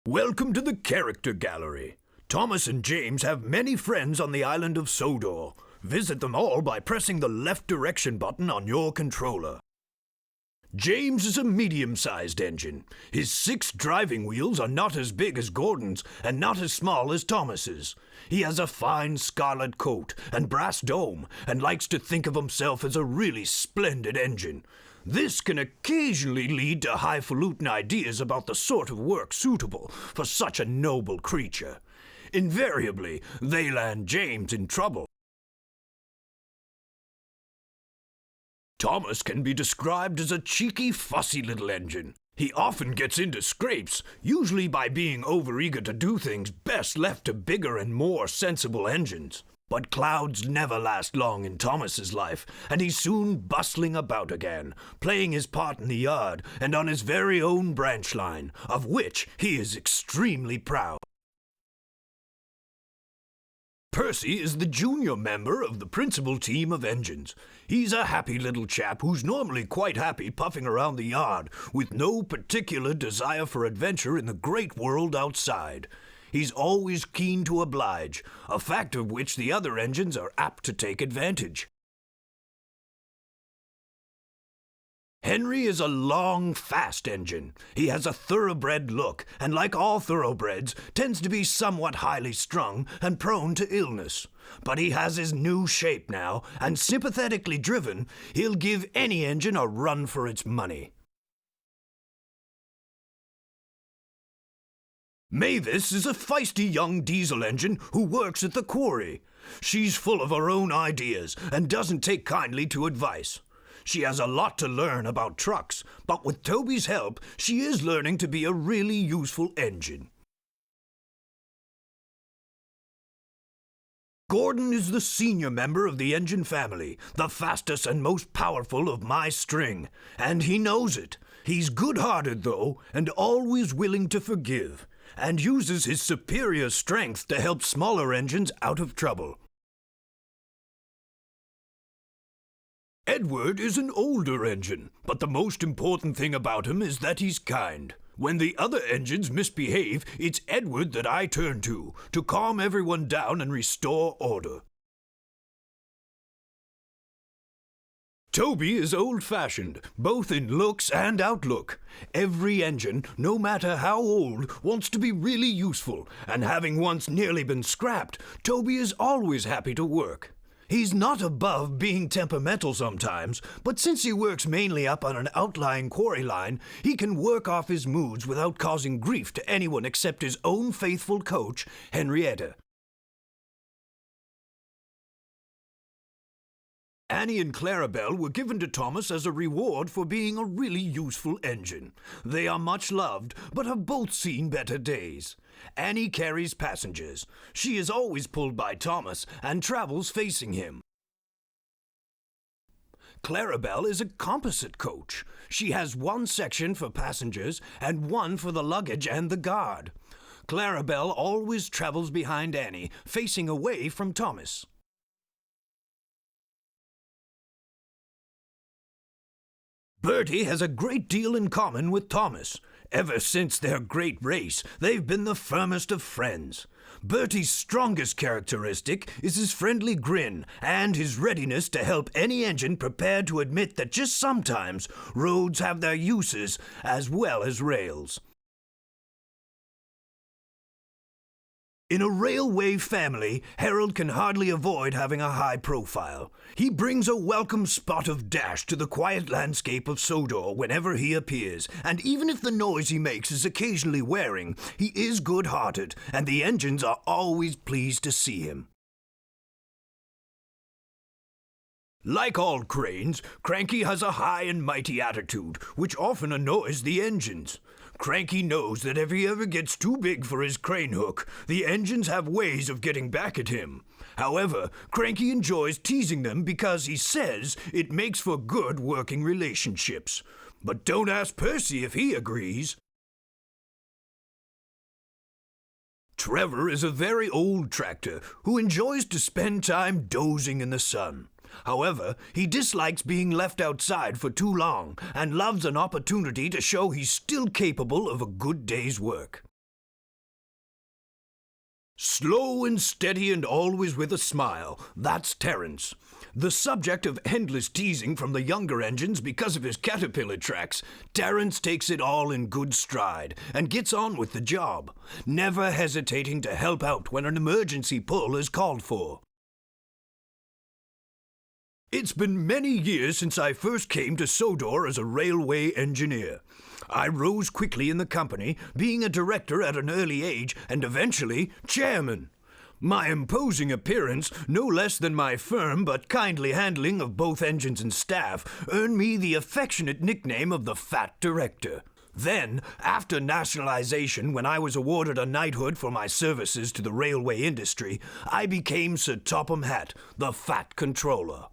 Welcome to the Character Gallery. Thomas and James have many friends on the island of Sodor. Visit them all by pressing the left direction button on your controller. James is a medium-sized engine. His 6 driving wheels are not as big as Gordon's and not as small as Thomas's. He has a fine scarlet coat and brass dome and likes to think of himself as a really splendid engine. This can occasionally lead to highfalutin ideas about the sort of work suitable for such a noble creature. Invariably, they land James in trouble. Thomas can be described as a cheeky, fussy little engine. He often gets into scrapes, usually by being overeager to do things best left to bigger and more sensible engines. But clouds never last long in Thomas's life, and he's soon bustling about again, playing his part in the yard and on his very own branch line, of which he is extremely proud. Percy is the junior member of the principal team of engines. He's a happy little chap who's normally quite happy puffing around the yard, with no particular desire for adventure in the great world outside. He's always keen to oblige, a fact of which the other engines are apt to take advantage. Henry is a long, fast engine. He has a thoroughbred look, and like all thoroughbreds, tends to be somewhat highly strung and prone to illness. But he has his new shape now, and sympathetically driven, he'll give any engine a run for its money. Mavis is a feisty young diesel engine who works at the quarry. She's full of her own ideas and doesn't take kindly to advice. She has a lot to learn about trucks, but with Toby's help, she is learning to be a really useful engine. Gordon is the senior member of the engine family, the fastest and most powerful of my string, and he knows it. He's good-hearted, though, and always willing to forgive, and uses his superior strength to help smaller engines out of trouble. Edward is an older engine, but the most important thing about him is that he's kind. When the other engines misbehave, it's Edward that I turn to calm everyone down and restore order. Toby is old-fashioned, both in looks and outlook. Every engine, no matter how old, wants to be really useful, and having once nearly been scrapped, Toby is always happy to work. He's not above being temperamental sometimes, but since he works mainly up on an outlying quarry line, he can work off his moods without causing grief to anyone except his own faithful coach, Henrietta. Annie and Clarabelle were given to Thomas as a reward for being a really useful engine. They are much loved, but have both seen better days. Annie carries passengers. She is always pulled by Thomas and travels facing him. Clarabelle is a composite coach. She has one section for passengers and one for the luggage and the guard. Clarabelle always travels behind Annie, facing away from Thomas. Bertie has a great deal in common with Thomas. Ever since their great race, they've been the firmest of friends. Bertie's strongest characteristic is his friendly grin and his readiness to help any engine prepared to admit that just sometimes roads have their uses as well as rails. In a railway family, Harold can hardly avoid having a high profile. He brings a welcome spot of dash to the quiet landscape of Sodor whenever he appears, and even if the noise he makes is occasionally wearing, he is good-hearted, and the engines are always pleased to see him. Like all cranes, Cranky has a high and mighty attitude, which often annoys the engines. Cranky knows that if he ever gets too big for his crane hook, the engines have ways of getting back at him. However, Cranky enjoys teasing them because he says it makes for good working relationships. But don't ask Percy if he agrees. Trevor is a very old tractor who enjoys to spend time dozing in the sun. However, he dislikes being left outside for too long and loves an opportunity to show he's still capable of a good day's work. Slow and steady and always with a smile, that's Terence. The subject of endless teasing from the younger engines because of his caterpillar tracks, Terence takes it all in good stride and gets on with the job, never hesitating to help out when an emergency pull is called for. It's been many years since I first came to Sodor as a railway engineer. I rose quickly in the company, being a director at an early age and eventually chairman. My imposing appearance, no less than my firm but kindly handling of both engines and staff, earned me the affectionate nickname of the Fat Director. Then, after nationalization, when I was awarded a knighthood for my services to the railway industry, I became Sir Topham Hatt, the Fat Controller.